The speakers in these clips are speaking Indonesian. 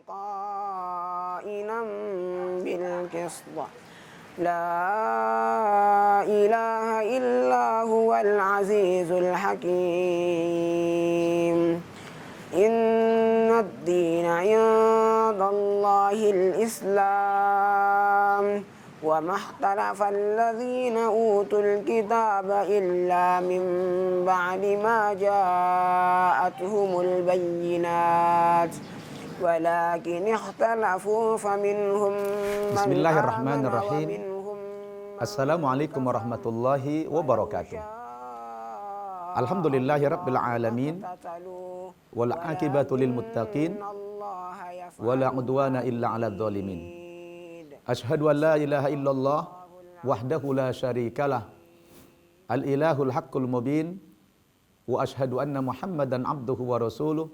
قائما بالقسط لا إله إلا هو العزيز الحكيم إن الدين عند الله الإسلام وما اختلف الذين أوتوا الكتاب إلا من بعد ما جاءتهم البينات ولكن اختلفوا فمنهم من Bismillahirrahmanirrahim. Assalamualaikum warahmatullahi wabarakatuh. Alhamdulillahirabbil alamin wal aqibatu lil muttaqin wala udwana illa 'alal zalimin. Asyhadu an la ilaha illallah wahdahu la syarikalah al ilahul haqqul mubin wa asyhadu anna Muhammadan abduhu wa rasuluh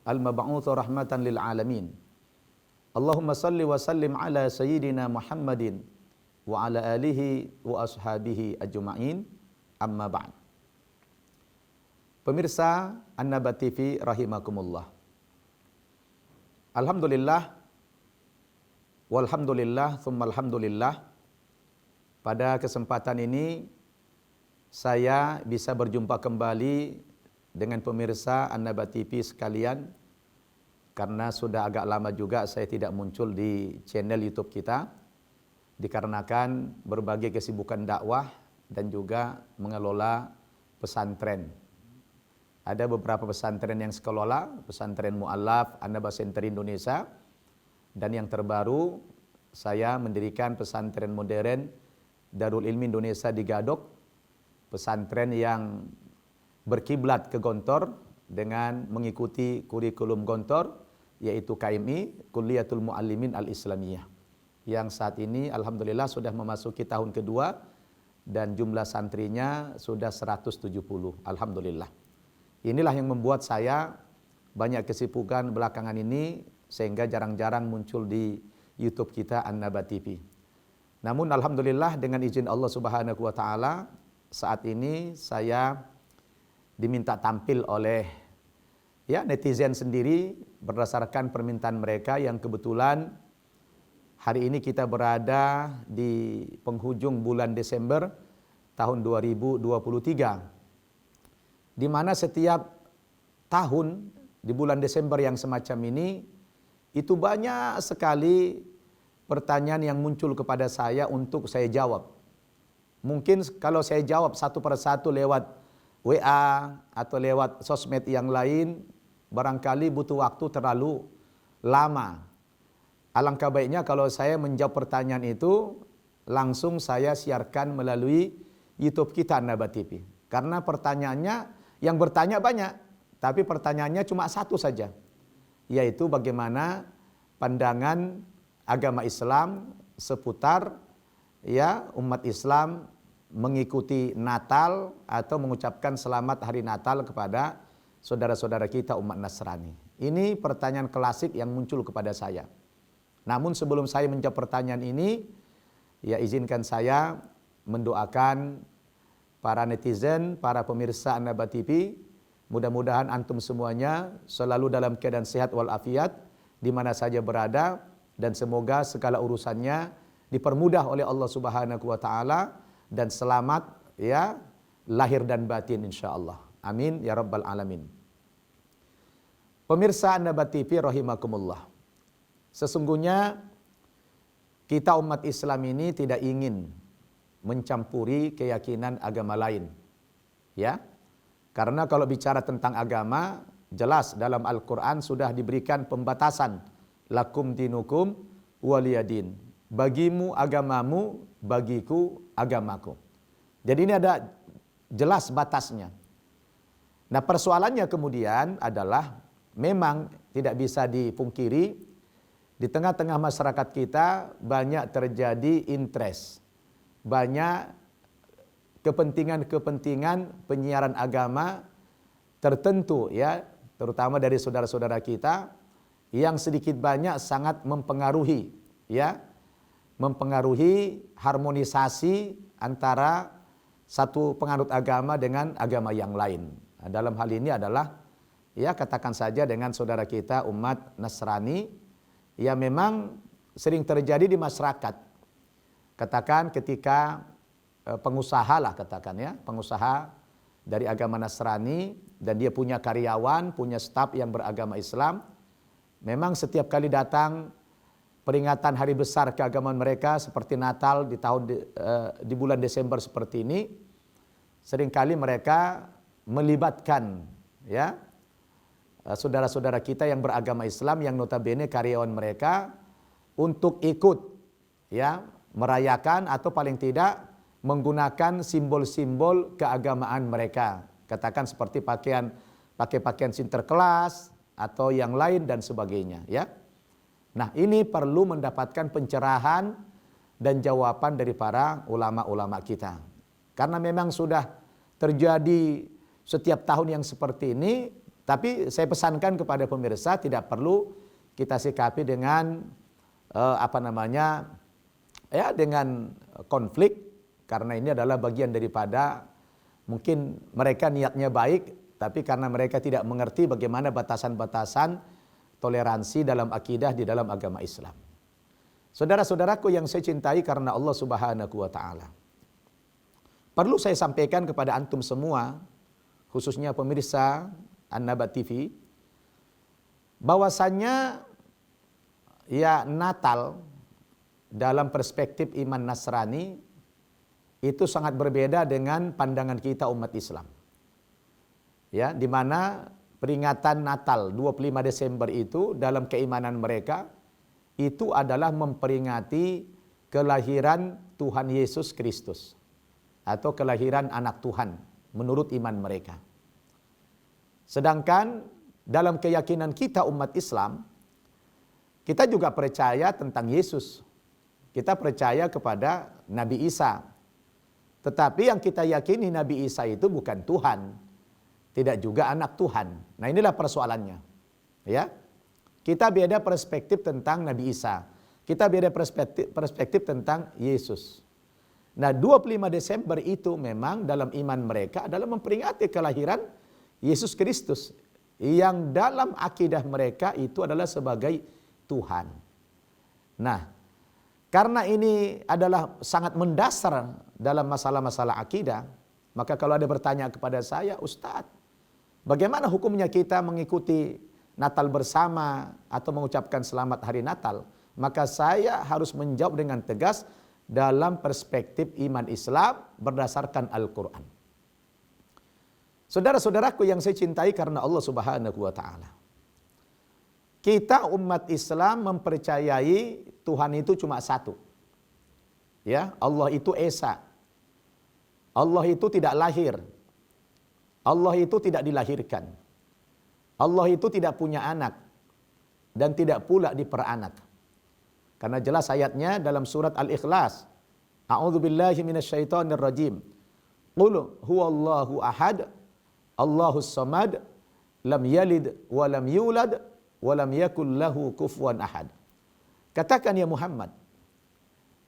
al mab'utsu rahmatan lil alamin. Allahumma salli wa sallim ala sayyidina Muhammadin wa ala alihi wa ashabihi ajma'in, amma ba'd. Pemirsa An-Naba TV rahimakumullah. Alhamdulillah walhamdulillah tsumma alhamdulillah. Pada kesempatan ini saya bisa berjumpa kembali dengan pemirsa An-Naba TV sekalian, karena sudah agak lama juga saya tidak muncul di channel YouTube kita dikarenakan berbagai kesibukan dakwah dan juga mengelola pesantren. Ada beberapa pesantren yang saya kelola, pesantren Mu'allaf An-Naba Center Indonesia, dan yang terbaru saya mendirikan pesantren modern Darul Ilmi Indonesia di Gadok, pesantren yang berkiblat ke Gontor dengan mengikuti kurikulum Gontor, yaitu KMI, Kulliyatul Muallimin Al-Islamiyah, yang saat ini alhamdulillah sudah memasuki tahun kedua dan jumlah santrinya sudah 170, alhamdulillah. Inilah yang membuat saya banyak kesibukan belakangan ini sehingga jarang-jarang muncul di YouTube kita An-Naba TV. Namun alhamdulillah dengan izin Allah Subhanahu wa taala saat ini saya diminta tampil oleh netizen sendiri berdasarkan permintaan mereka yang kebetulan hari ini kita berada di penghujung bulan Desember tahun 2023, di mana setiap tahun di bulan Desember yang semacam ini itu banyak sekali pertanyaan yang muncul kepada saya untuk saya jawab. Mungkin kalau saya jawab satu persatu lewat WA atau lewat sosmed yang lain, barangkali butuh waktu terlalu lama. Alangkah baiknya kalau saya menjawab pertanyaan itu langsung saya siarkan melalui YouTube kita An-Naba TV. Karena pertanyaannya yang bertanya banyak, tapi pertanyaannya cuma satu saja, yaitu bagaimana pandangan agama Islam seputar umat Islam mengikuti Natal atau mengucapkan selamat hari Natal kepada saudara-saudara kita umat Nasrani. Ini pertanyaan klasik yang muncul kepada saya. Namun sebelum saya menjawab pertanyaan ini, izinkan saya mendoakan para netizen, para pemirsa An-Naba TV, mudah-mudahan antum semuanya selalu dalam keadaan sehat walafiat di mana saja berada, dan semoga segala urusannya dipermudah oleh Allah Subhanahu wa taala dan selamat lahir dan batin insyaallah. Amin ya rabbal alamin. Pemirsa An-Naba TV rahimakumullah. Sesungguhnya kita umat Islam ini tidak ingin mencampuri keyakinan agama lain. Karena kalau bicara tentang agama, jelas dalam Al-Qur'an sudah diberikan pembatasan. Lakum dinukum waliyadin. Bagimu agamamu, bagiku agamaku. Jadi ini ada jelas batasnya. Nah, persoalannya kemudian adalah memang tidak bisa dipungkiri di tengah-tengah masyarakat kita banyak terjadi interest, banyak kepentingan-kepentingan penyiaran agama tertentu terutama dari saudara-saudara kita yang sedikit banyak sangat mempengaruhi harmonisasi antara satu penganut agama dengan agama yang lain. Dalam hal ini adalah katakan saja dengan saudara kita umat Nasrani ya memang sering terjadi di masyarakat. Katakan ketika pengusaha lah katakan ya, pengusaha dari agama Nasrani dan dia punya karyawan, punya staf yang beragama Islam. Memang setiap kali datang peringatan hari besar keagamaan mereka seperti Natal di bulan Desember seperti ini, seringkali mereka melibatkan ya saudara-saudara kita yang beragama Islam yang notabene karyawan mereka untuk ikut ya merayakan atau paling tidak menggunakan simbol-simbol keagamaan mereka. Katakan seperti pakai pakaian Sinterklas atau yang lain dan sebagainya ya. Nah, ini perlu mendapatkan pencerahan dan jawaban dari para ulama-ulama kita. Karena memang sudah terjadi setiap tahun yang seperti ini, tapi saya pesankan kepada pemirsa tidak perlu kita sikapi dengan dengan konflik, karena ini adalah bagian daripada mungkin mereka niatnya baik, tapi karena mereka tidak mengerti bagaimana batasan-batasan toleransi dalam akidah di dalam agama Islam. Saudara-saudaraku yang saya cintai karena Allah Subhanahu wa taala. Perlu saya sampaikan kepada antum semua, khususnya pemirsa An-Nabat TV, bahwasannya ya Natal dalam perspektif iman Nasrani itu sangat berbeda dengan pandangan kita umat Islam. Ya, di mana peringatan Natal 25 Desember itu dalam keimanan mereka itu adalah memperingati kelahiran Tuhan Yesus Kristus atau kelahiran anak Tuhan menurut iman mereka. Sedangkan dalam keyakinan kita umat Islam, kita juga percaya tentang Yesus. Kita percaya kepada Nabi Isa. Tetapi yang kita yakini Nabi Isa itu bukan Tuhan, tidak juga anak Tuhan. Nah, inilah persoalannya. Ya. Kita beda perspektif tentang Nabi Isa. Kita beda perspektif tentang Yesus. Nah, 25 Desember itu memang dalam iman mereka adalah memperingati kelahiran Yesus Kristus yang dalam akidah mereka itu adalah sebagai Tuhan. Nah, karena ini adalah sangat mendasar dalam masalah-masalah akidah, maka kalau ada bertanya kepada saya, Ustadz, bagaimana hukumnya kita mengikuti Natal bersama atau mengucapkan selamat hari Natal? Maka saya harus menjawab dengan tegas dalam perspektif iman Islam berdasarkan Al-Quran. Saudara-saudaraku yang saya cintai karena Allah Subhanahu wa taala. Kita umat Islam mempercayai Tuhan itu cuma satu. Ya, Allah itu Esa. Allah itu tidak lahir. Allah itu tidak dilahirkan. Allah itu tidak punya anak dan tidak pula diperanak. Karena jelas ayatnya dalam surat Al-Ikhlas. A'udzubillahi minasyaitonirrajim. Qul huwallahu ahad, Allahus samad, lam yalid wa lam yulad wa lam yakul lahu kufuwan ahad. Katakan ya Muhammad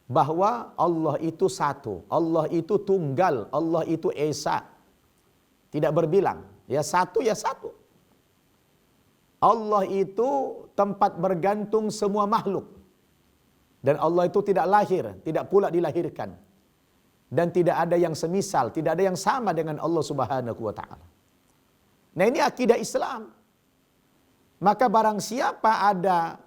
bahwa Allah itu satu, Allah itu tunggal, Allah itu esa. Tidak berbilang, ya satu ya satu. Allah itu tempat bergantung semua makhluk. Dan Allah itu tidak lahir, tidak pula dilahirkan. Dan tidak ada yang semisal, tidak ada yang sama dengan Allah Subhanahu wa taala. Nah, ini akidah Islam. Maka barang siapa ada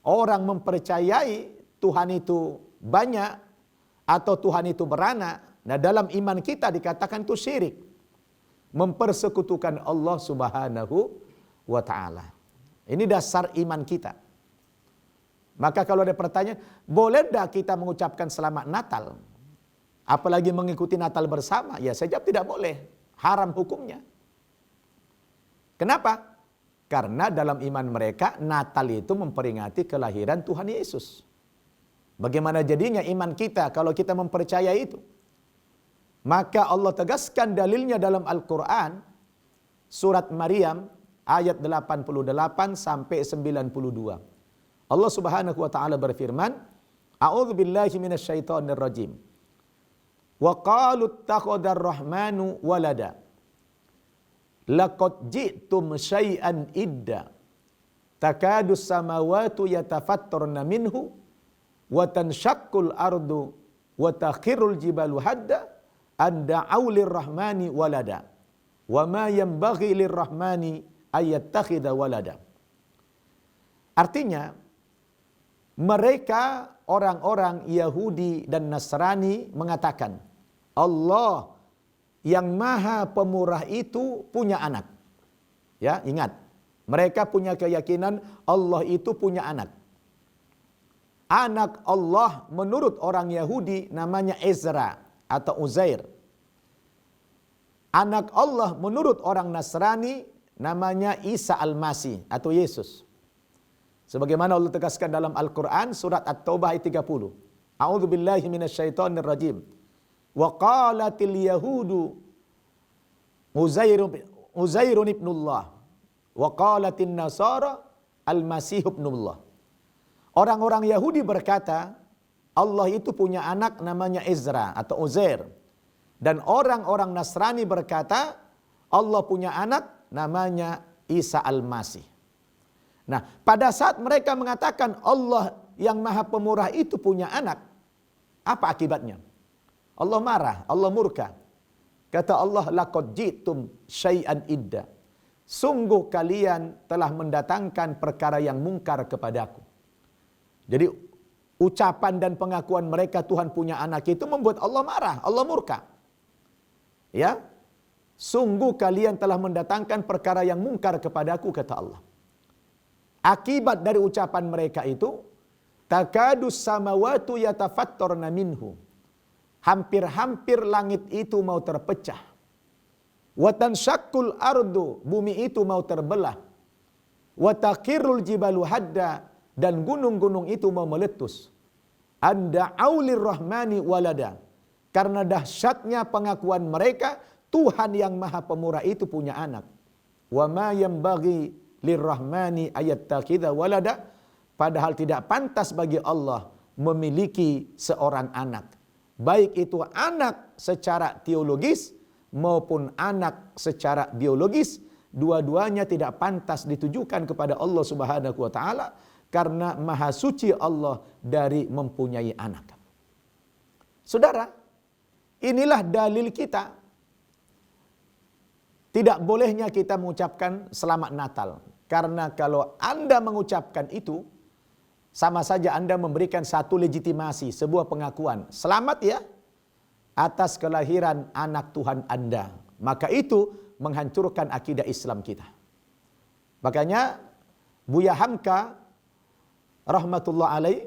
orang mempercayai Tuhan itu banyak atau Tuhan itu beranak, nah dalam iman kita dikatakan itu syirik. Mempersekutukan Allah Subhanahu wa taala. Ini dasar iman kita. Maka kalau ada pertanyaan, boleh tidak kita mengucapkan selamat Natal? Apalagi mengikuti Natal bersama? Ya saya jawab tidak boleh. Haram hukumnya. Kenapa? Karena dalam iman mereka Natal itu memperingati kelahiran Tuhan Yesus. Bagaimana jadinya iman kita kalau kita mempercayai itu? Maka Allah tegaskan dalilnya dalam Al-Quran. Surat Maryam ayat 88 sampai 92. Allah Subhanahu wa taala berfirman, A'udzu billahi minasyaitonir rajim. Wa qalu ittakhadar rahmanu walada. Laqad ji'tum syai'an idda. takadus samawati yatafattarna minhu wa tanshaqqul ardu wa takhirul jibalu hadda an da'u lirrahmani walada wa ma yanbaghi lirrahmani ayattakhidha walada. Artinya mereka orang-orang Yahudi dan Nasrani mengatakan Allah yang Maha Pemurah itu punya anak. Ya, ingat. Mereka punya keyakinan Allah itu punya anak. Anak Allah menurut orang Yahudi namanya Ezra atau Uzair. Anak Allah menurut orang Nasrani namanya Isa Al-Masih atau Yesus. Sebagaimana Allah tegaskan dalam Al-Quran surat At-Taubah ayat 30. A'udzu billahi minasyaitonir rajim. Wa qalatil yahudu Uzairun ibnullah wa qalatin nasara al-masih ibnullah. Orang-orang Yahudi berkata Allah itu punya anak namanya Ezra atau Uzair. Dan orang-orang Nasrani berkata Allah punya anak namanya Isa Al-Masih. Nah, pada saat mereka mengatakan Allah yang Maha Pemurah itu punya anak, apa akibatnya? Allah marah, Allah murka. Kata Allah, laqad ji'tum syai'an idda. Sungguh kalian telah mendatangkan perkara yang mungkar kepadaku. Jadi ucapan dan pengakuan mereka Tuhan punya anak itu membuat Allah marah, Allah murka. Ya, sungguh kalian telah mendatangkan perkara yang mungkar kepadaku, kata Allah. Akibat dari ucapan mereka itu, takadus samawatu yatafattarna minhu. Hampir-hampir langit itu mau terpecah. Wa tanshaqqul ardu, bumi itu mau terbelah. Wa taqirrul jibalu hadda, dan gunung-gunung itu mau meletus. Anda aulir rahmani walada. Karena dahsyatnya pengakuan mereka, Tuhan yang Maha Pemurah itu punya anak. Wa ma yanbaghi lirrahmani ayattakhidha walada. Padahal tidak pantas bagi Allah memiliki seorang anak. Baik itu anak secara teologis maupun anak secara biologis, dua-duanya tidak pantas ditujukan kepada Allah Subhanahu wa taala karena maha suci Allah dari mempunyai anak. Saudara, inilah dalil kita. Tidak bolehnya kita mengucapkan selamat Natal. Karena kalau Anda mengucapkan itu, sama saja Anda memberikan satu legitimasi, sebuah pengakuan. Selamat ya atas kelahiran anak Tuhan Anda. Maka itu menghancurkan akidah Islam kita. Makanya Buya Hamka rahmatullah alaih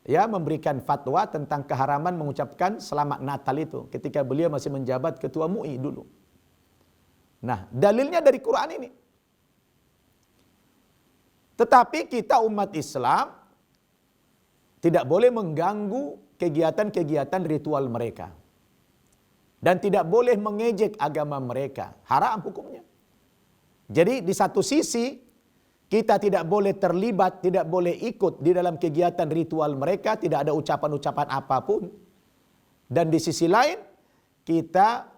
ya memberikan fatwa tentang keharaman mengucapkan selamat Natal itu ketika beliau masih menjabat ketua MUI dulu. Nah, dalilnya dari Quran ini. Tetapi kita umat Islam tidak boleh mengganggu kegiatan-kegiatan ritual mereka. Dan tidak boleh mengejek agama mereka. Haram hukumnya. Jadi di satu sisi kita tidak boleh terlibat, tidak boleh ikut di dalam kegiatan ritual mereka, tidak ada ucapan-ucapan apapun. Dan di sisi lain kita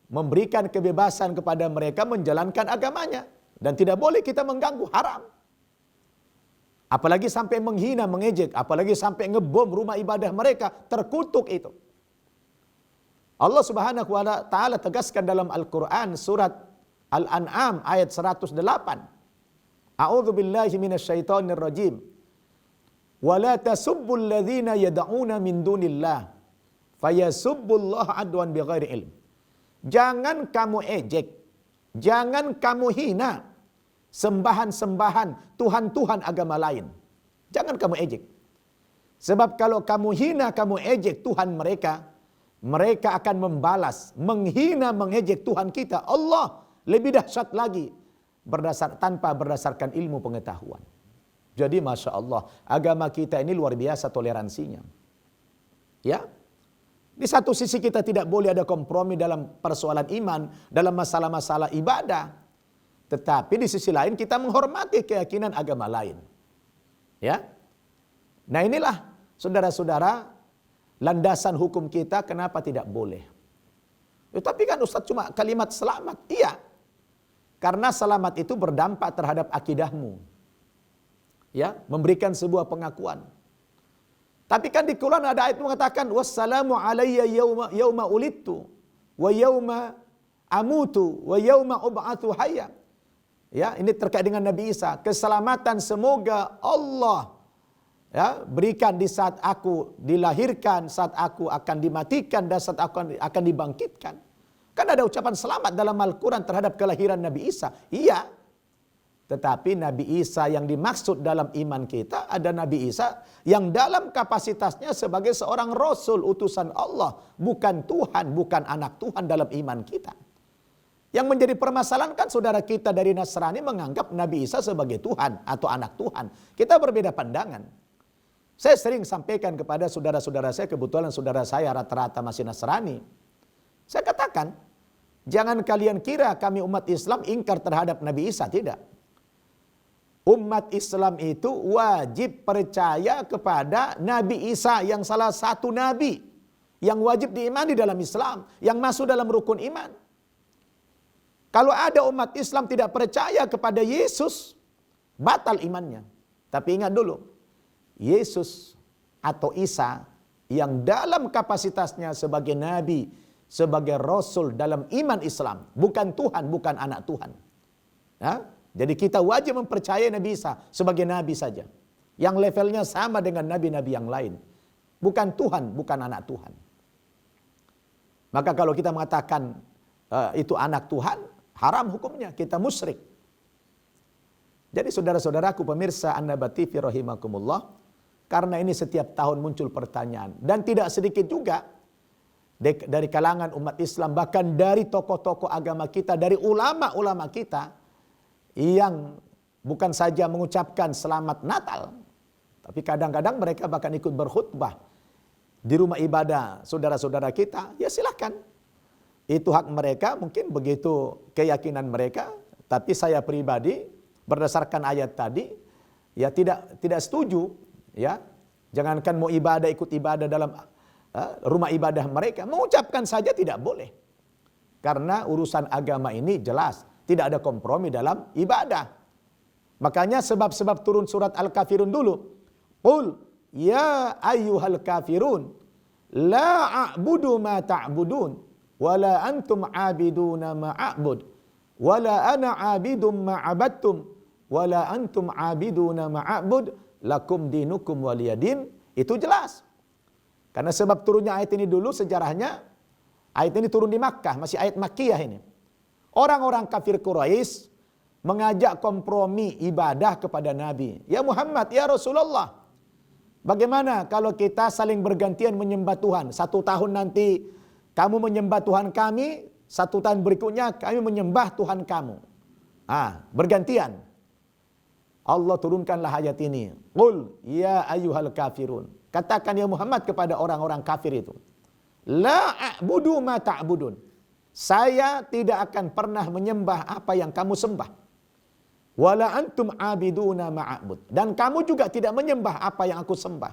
memberikan kebebasan kepada mereka menjalankan agamanya. Dan tidak boleh kita mengganggu, haram. Apalagi sampai menghina, mengejek, apalagi sampai ngebom rumah ibadah mereka, terkutuk itu. Allah Subhanahu wa taala tegaskan dalam Al-Qur'an surat Al-An'am ayat 108. A'udzu billahi minasyaitonir rajim. Wa la tasubbul ladzina yad'una min dunillah fayasubbullaha adwan bighairi ilm. Jangan kamu ejek, jangan kamu hina sembahan-sembahan Tuhan-Tuhan agama lain. Jangan kamu ejek. Sebab kalau kamu hina, kamu ejek Tuhan mereka, mereka akan membalas, menghina, mengejek Tuhan kita, Allah, lebih dahsyat lagi, tanpa berdasarkan ilmu pengetahuan. Jadi Masya Allah, agama kita ini luar biasa toleransinya. Ya, di satu sisi kita tidak boleh ada kompromi dalam persoalan iman, dalam masalah-masalah ibadah. Tetapi di sisi lain kita menghormati keyakinan agama lain. Ya. Nah inilah saudara-saudara landasan hukum kita kenapa tidak boleh. Tapi kan Ustaz cuma kalimat selamat. Iya. Karena selamat itu berdampak terhadap akidahmu. ya, memberikan sebuah pengakuan. Tapi kan di Quran ada ayat mengatakan wassalamu alayya yauma ulidtu wa yauma amutu wa yauma ub'atsu hayya. Ya, ini terkait dengan Nabi Isa. Keselamatan semoga Allah ya berikan di saat aku dilahirkan, saat aku akan dimatikan dan saat aku akan dibangkitkan. Kan ada ucapan selamat dalam Al-Quran terhadap kelahiran Nabi Isa. Iya. Tetapi Nabi Isa yang dimaksud dalam iman kita ada Nabi Isa yang dalam kapasitasnya sebagai seorang Rasul utusan Allah. Bukan Tuhan, bukan anak Tuhan dalam iman kita. Yang menjadi permasalahan kan saudara kita dari Nasrani menganggap Nabi Isa sebagai Tuhan atau anak Tuhan. Kita berbeda pandangan. Saya sering sampaikan kepada saudara-saudara saya, kebetulan saudara saya rata-rata masih Nasrani. Saya katakan, jangan kalian kira kami umat Islam ingkar terhadap Nabi Isa, tidak. Umat Islam itu wajib percaya kepada Nabi Isa yang salah satu Nabi. Yang wajib diimani dalam Islam, yang masuk dalam rukun iman. Kalau ada umat Islam tidak percaya kepada Yesus, batal imannya. Tapi ingat dulu, Yesus atau Isa yang dalam kapasitasnya sebagai Nabi, sebagai Rasul dalam iman Islam. Bukan Tuhan, bukan anak Tuhan. Ya? Jadi kita wajib mempercayai Nabi Isa sebagai Nabi saja. Yang levelnya sama dengan Nabi-Nabi yang lain. Bukan Tuhan, bukan anak Tuhan. Maka kalau kita mengatakan itu anak Tuhan, haram hukumnya, kita musyrik. Jadi saudara-saudaraku pemirsa An-Naba TV rahimakumullah, karena ini setiap tahun muncul pertanyaan. Dan tidak sedikit juga dari kalangan umat Islam, bahkan dari tokoh-tokoh agama kita, dari ulama-ulama kita, yang bukan saja mengucapkan selamat Natal, tapi kadang-kadang mereka bahkan ikut berkhutbah di rumah ibadah saudara-saudara kita. Ya silakan, itu hak mereka, mungkin begitu keyakinan mereka. Tapi saya pribadi berdasarkan ayat tadi, ya tidak setuju. Ya, jangankan mau ibadah, ikut ibadah dalam rumah ibadah mereka, mengucapkan saja tidak boleh. Karena urusan agama ini jelas, tidak ada kompromi dalam ibadah. Makanya sebab-sebab turun surat Al-Kafirun dulu. Qul ya ayyuhal kafirun la a'budu ma ta'budun wala antum 'abiduna ma a'bud wala ana 'abidum ma 'abadtum wala antum 'abiduna ma a'bud lakum dinukum waliyadin. Itu jelas. Karena sebab turunnya ayat ini dulu sejarahnya, ayat ini turun di Makkah, masih ayat Makkiyah ini. Orang-orang kafir Quraisy mengajak kompromi ibadah kepada Nabi. Ya Muhammad, ya Rasulullah, bagaimana kalau kita saling bergantian menyembah Tuhan? 1 tahun nanti kamu menyembah Tuhan kami, 1 tahun berikutnya kami menyembah Tuhan kamu. Bergantian. Allah turunkanlah ayat ini. Qul ya ayyuhal kafirun. Katakan ya Muhammad kepada orang-orang kafir itu. La a'budu ma ta'budun. Saya tidak akan pernah menyembah apa yang kamu sembah. Wala antum abiduna ma'abud. Dan kamu juga tidak menyembah apa yang aku sembah.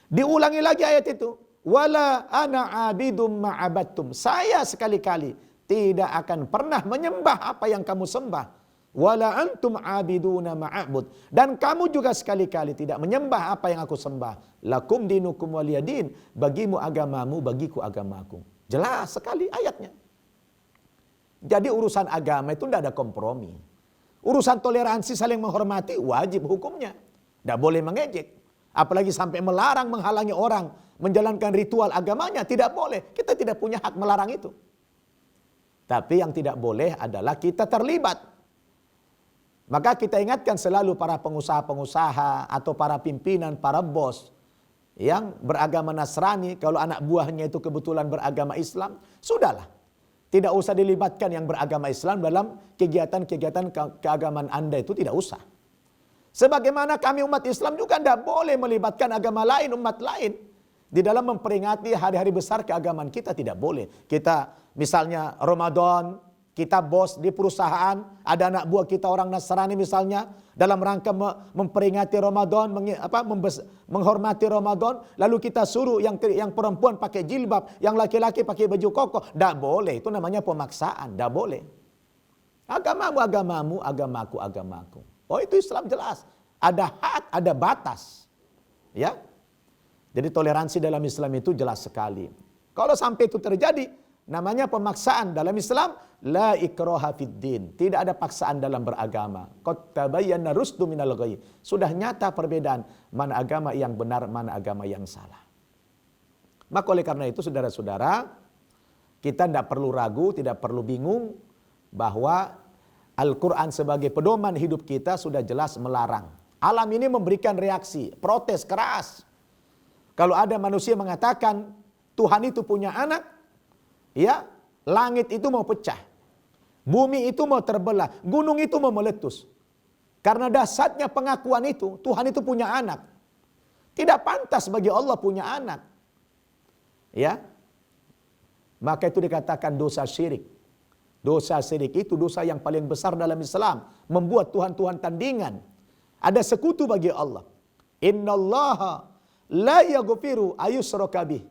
Diulangi lagi ayat itu. Wala ana abidum ma'abadtum. Saya sekali-kali tidak akan pernah menyembah apa yang kamu sembah. Wala antum abiduna ma'abud. Dan kamu juga sekali-kali tidak menyembah apa yang aku sembah. Lakum dinukum waliyadin. Bagimu agamamu, bagiku agamaku. Jelas sekali ayatnya. Jadi urusan agama itu tidak ada kompromi. Urusan toleransi saling menghormati wajib hukumnya. Tidak boleh mengejek. Apalagi sampai melarang, menghalangi orang menjalankan ritual agamanya. Tidak boleh. Kita tidak punya hak melarang itu. Tapi yang tidak boleh adalah kita terlibat. Maka kita ingatkan selalu para pengusaha-pengusaha atau para pimpinan, para bos yang beragama Nasrani, kalau anak buahnya itu kebetulan beragama Islam, sudahlah. Tidak usah dilibatkan yang beragama Islam dalam kegiatan-kegiatan keagamaan Anda itu, tidak usah. Sebagaimana kami umat Islam juga tidak boleh melibatkan agama lain, umat lain. Di dalam memperingati hari-hari besar keagamaan kita tidak boleh. Kita misalnya Ramadan, kita bos di perusahaan, ada anak buah kita orang Nasrani misalnya, dalam rangka memperingati Ramadan, menghormati Ramadan, lalu kita suruh yang perempuan pakai jilbab, yang laki-laki pakai baju koko. Tidak boleh, itu namanya pemaksaan, tidak boleh. Agamamu, agamamu, agamaku, agamaku. Oh itu Islam jelas. Ada hak ada batas. Ya. Jadi toleransi dalam Islam itu jelas sekali. Kalau sampai itu terjadi, namanya pemaksaan dalam Islam, la ikraha fid din. Tidak ada paksaan dalam beragama. Qad tabayyana rusdu minal ghayy. Sudah nyata perbedaan mana agama yang benar, mana agama yang salah. Maka oleh karena itu saudara-saudara, kita tidak perlu ragu, tidak perlu bingung bahwa Al-Quran sebagai pedoman hidup kita sudah jelas melarang. Alam ini memberikan reaksi, protes keras. Kalau ada manusia mengatakan Tuhan itu punya anak, ya, langit itu mau pecah. Bumi itu mau terbelah, gunung itu mau meletus. Karena dasarnya pengakuan itu, Tuhan itu punya anak. Tidak pantas bagi Allah punya anak. Ya. Maka itu dikatakan dosa syirik. Dosa syirik itu dosa yang paling besar dalam Islam, membuat Tuhan-Tuhan tandingan. Ada sekutu bagi Allah. Innallaha la yaghfiru ayyushraka bih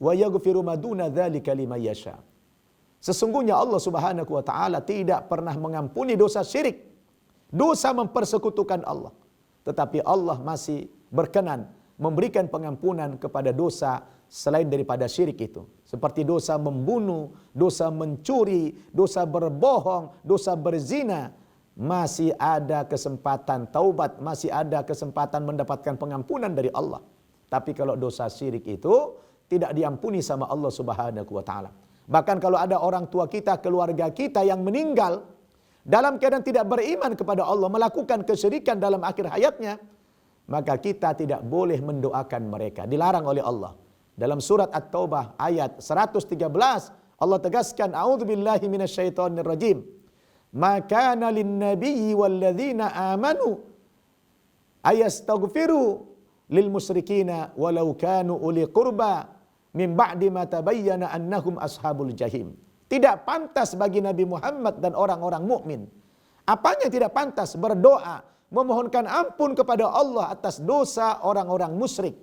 wa yaghfiru ma duna dzalika liman yasha. Sesungguhnya Allah Subhanahu wa taala tidak pernah mengampuni dosa syirik, dosa mempersekutukan Allah. Tetapi Allah masih berkenan memberikan pengampunan kepada dosa selain daripada syirik itu. Seperti dosa membunuh, dosa mencuri, dosa berbohong, dosa berzina. Masih ada kesempatan taubat, masih ada kesempatan mendapatkan pengampunan dari Allah. Tapi kalau dosa syirik itu tidak diampuni sama Allah Subhanahu wa taala. Bahkan kalau ada orang tua kita, keluarga kita yang meninggal dalam keadaan tidak beriman kepada Allah, melakukan kesyirikan dalam akhir hayatnya, maka kita tidak boleh mendoakan mereka. Dilarang oleh Allah. Dalam surat At-Taubah ayat 113, Allah tegaskan, a'udzubillahi minasyaitonir rajim. Ma kana lin-nabiyyi walladzina amanu ayastaghfiru lil musyrikina walau kanu uli qurba min ba'di ma tabayyana annahum ashabul jahim. Tidak pantas bagi Nabi Muhammad dan orang-orang mukmin. Apanya tidak pantas? Berdoa, memohonkan ampun kepada Allah atas dosa orang-orang musyrik.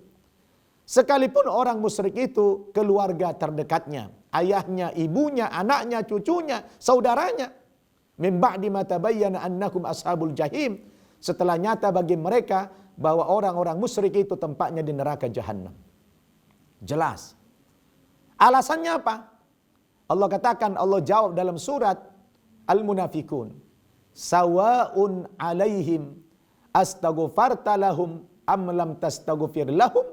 Sekalipun orang musyrik itu keluarga terdekatnya, ayahnya, ibunya, anaknya, cucunya, saudaranya. Min ba'di ma tabayyana annahum ashabul jahim. Setelah nyata bagi mereka bahwa orang-orang musyrik itu tempatnya di neraka jahanam. Jelas. Alasannya apa? Allah katakan, Allah jawab dalam surat Al-Munafikun. Sawa'un alaihim astaghfarta lahum am lam tastaghfir lahum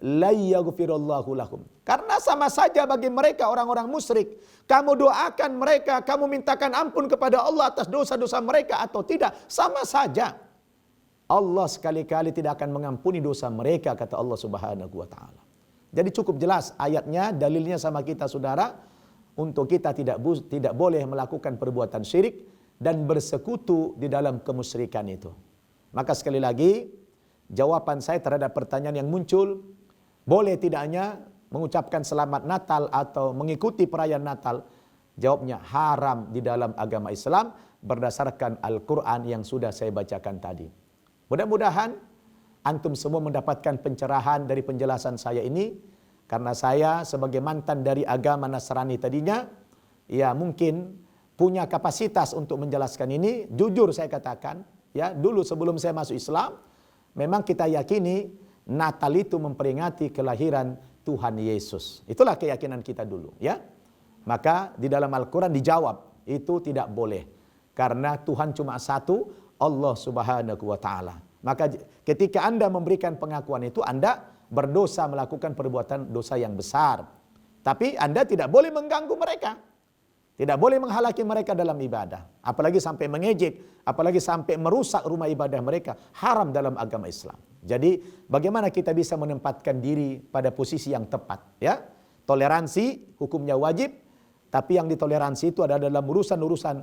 la yaghfirullahu lahum. Karena sama saja bagi mereka orang-orang musyrik. Kamu doakan mereka, kamu mintakan ampun kepada Allah atas dosa-dosa mereka atau tidak, sama saja. Allah sekali-kali tidak akan mengampuni dosa mereka, kata Allah Subhanahu wa taala. Jadi cukup jelas ayatnya, dalilnya sama kita saudara, untuk kita tidak boleh melakukan perbuatan syirik dan bersekutu di dalam kemusyrikan itu. Maka sekali lagi, jawaban saya terhadap pertanyaan yang muncul, boleh tidaknya mengucapkan selamat Natal atau mengikuti perayaan Natal? Jawabnya haram di dalam agama Islam berdasarkan Al-Quran yang sudah saya bacakan tadi. Mudah-mudahan antum semua mendapatkan pencerahan dari penjelasan saya ini, karena saya sebagai mantan dari agama Nasrani tadinya, ya mungkin punya kapasitas untuk menjelaskan ini. Jujur saya katakan, ya dulu sebelum saya masuk Islam, memang kita yakini Natal itu memperingati kelahiran Tuhan Yesus. Itulah keyakinan kita dulu, ya. Maka di dalam Al-Quran dijawab, itu tidak boleh. Karena Tuhan cuma satu, Allah Subhanahu wa taala. Maka ketika Anda memberikan pengakuan itu, Anda berdosa melakukan perbuatan dosa yang besar. Tapi Anda tidak boleh mengganggu mereka. Tidak boleh menghalangi mereka dalam ibadah. Apalagi sampai mengejek, apalagi sampai merusak rumah ibadah mereka. Haram dalam agama Islam. Jadi bagaimana kita bisa menempatkan diri pada posisi yang tepat, ya? Toleransi hukumnya wajib, tapi yang ditoleransi itu adalah dalam urusan-urusan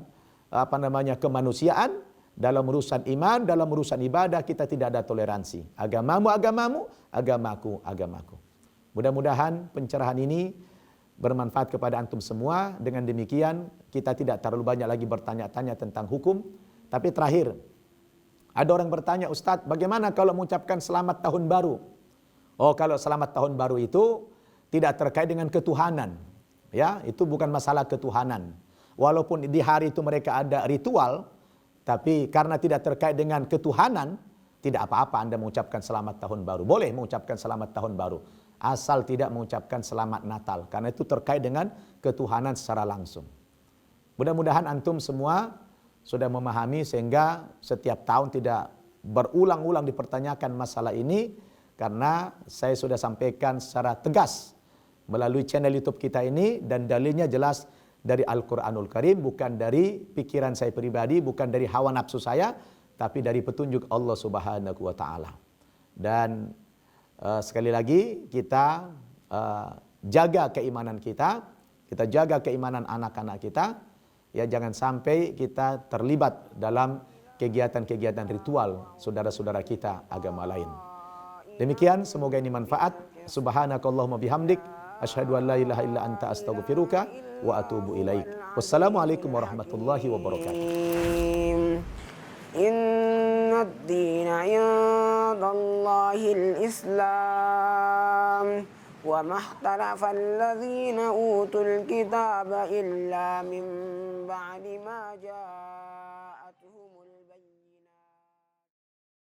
kemanusiaan, dalam urusan iman, dalam urusan ibadah kita tidak ada toleransi. Agamamu agamamu, agamaku agamaku. Mudah-mudahan pencerahan ini bermanfaat kepada antum semua. Dengan demikian kita tidak terlalu banyak lagi bertanya-tanya tentang hukum. Tapi terakhir, ada orang bertanya, Ustadz, bagaimana kalau mengucapkan selamat tahun baru? Oh, kalau selamat tahun baru itu tidak terkait dengan ketuhanan. Ya, itu bukan masalah ketuhanan. Walaupun di hari itu mereka ada ritual, tapi karena tidak terkait dengan ketuhanan, tidak apa-apa Anda mengucapkan selamat tahun baru. Boleh mengucapkan selamat tahun baru. Asal tidak mengucapkan selamat Natal. Karena itu terkait dengan ketuhanan secara langsung. Mudah-mudahan antum semua sudah memahami sehingga setiap tahun tidak berulang-ulang dipertanyakan masalah ini. Karena saya sudah sampaikan secara tegas melalui channel YouTube kita ini. Dan dalilnya jelas dari Al-Quranul Karim. Bukan dari pikiran saya pribadi, bukan dari hawa nafsu saya, tapi dari petunjuk Allah Subhanahu wa Ta'ala. Dan sekali lagi kita jaga keimanan kita jaga keimanan anak-anak kita. Ya, jangan sampai kita terlibat dalam kegiatan-kegiatan ritual saudara-saudara kita agama lain. Demikian, semoga ini manfaat. Subhanakallahumma bihamdik, asyhadu an la ilaha illa anta astaghfiruka wa atubu ilaik. Wassalamualaikum warahmatullahi wabarakatuh. Inna ad-dina 'indallahi al-Islam wa mahtalafa alladhina utul kitaba illa min ba'di ma jaa